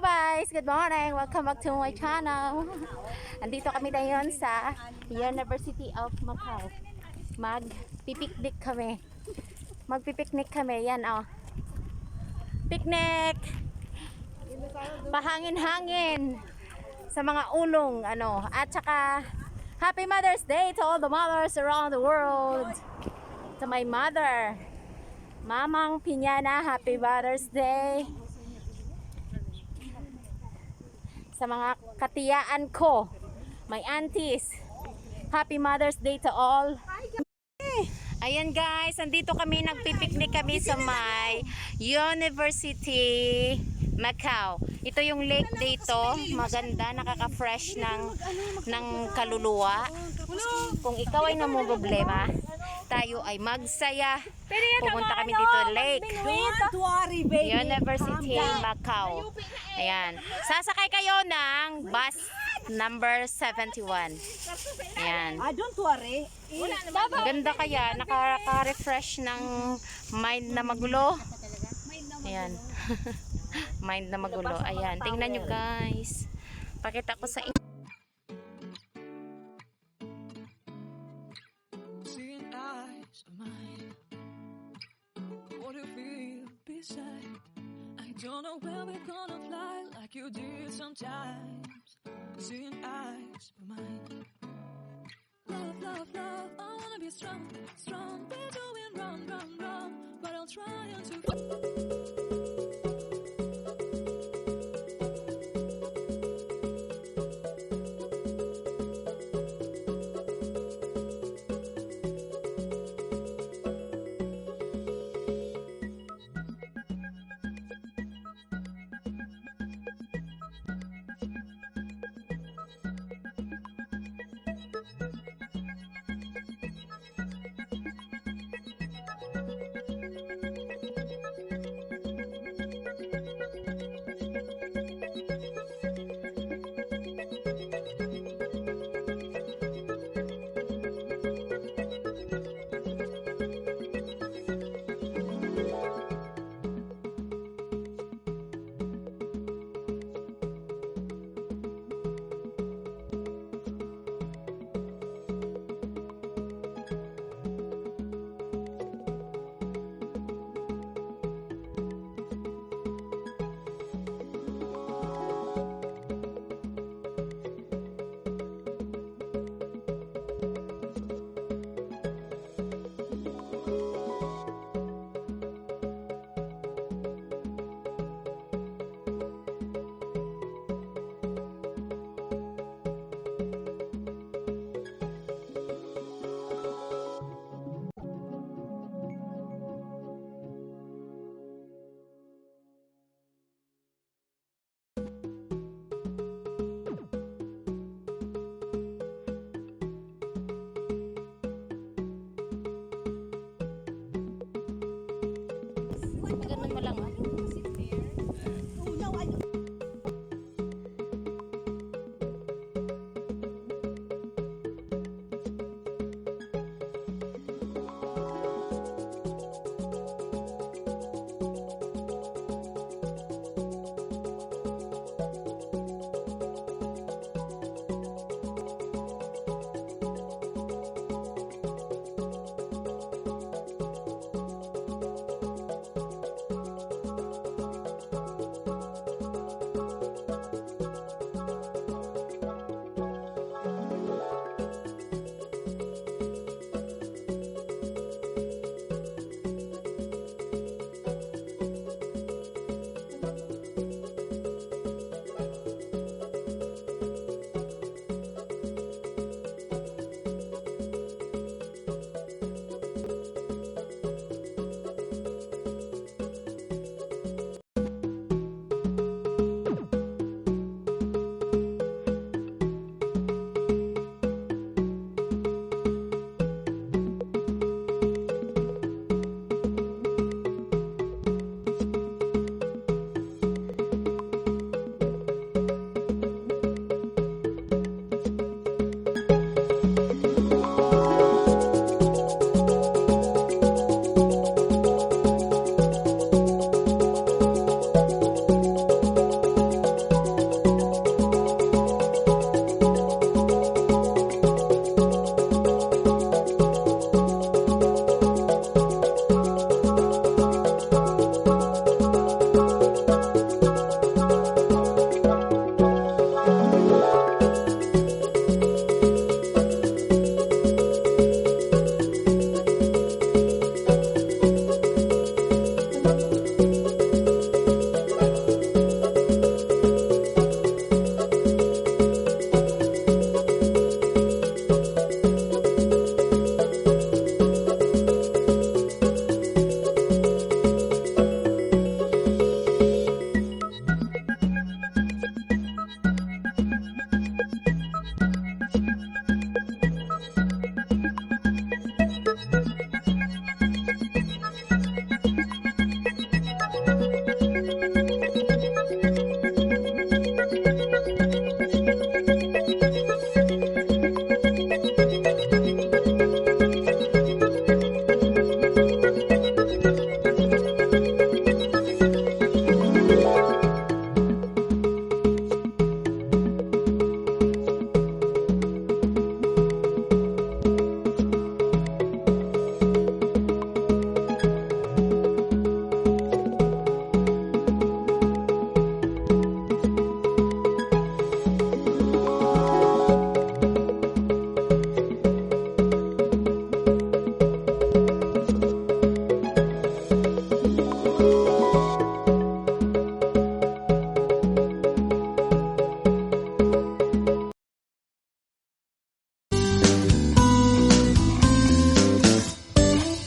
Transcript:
guys! Good morning! Welcome back to my channel. Andito kami ngayon sa University of Macau. Magpipiknik kami. Magpipiknik kami. Yan oh. Picnic! Pahangin-hangin sa mga ulong ano. At saka Happy Mother's Day to all the mothers around the world. To my mother, Mamang Piñana, Happy Mother's Day. Sa mga katiyaan ko, my aunties, Happy Mother's Day to all. Ayan guys, andito kami, nagpipiknik kami sa may University Macau. Ito yung lake dito, maganda, nakaka-fresh ng kaluluwa. Kung ikaw ay namumroblema, tayo ay magsaya. Pumunta kami dito lake. University Macau. Ayan. Sasakay kayo ng bus number 71. Ayan. Don't worry. Ganda kaya, nakaka-refresh ng mind na magulo. Ayan. Mind na magulo. Ayan. Tingnan nyo guys. Pakita ko sa inyo. I don't know where we're gonna fly like you did sometimes. Seeing eyes of mine. Love, love, love. I wanna be strong, strong. We're doing wrong, wrong, wrong. But I'll try to.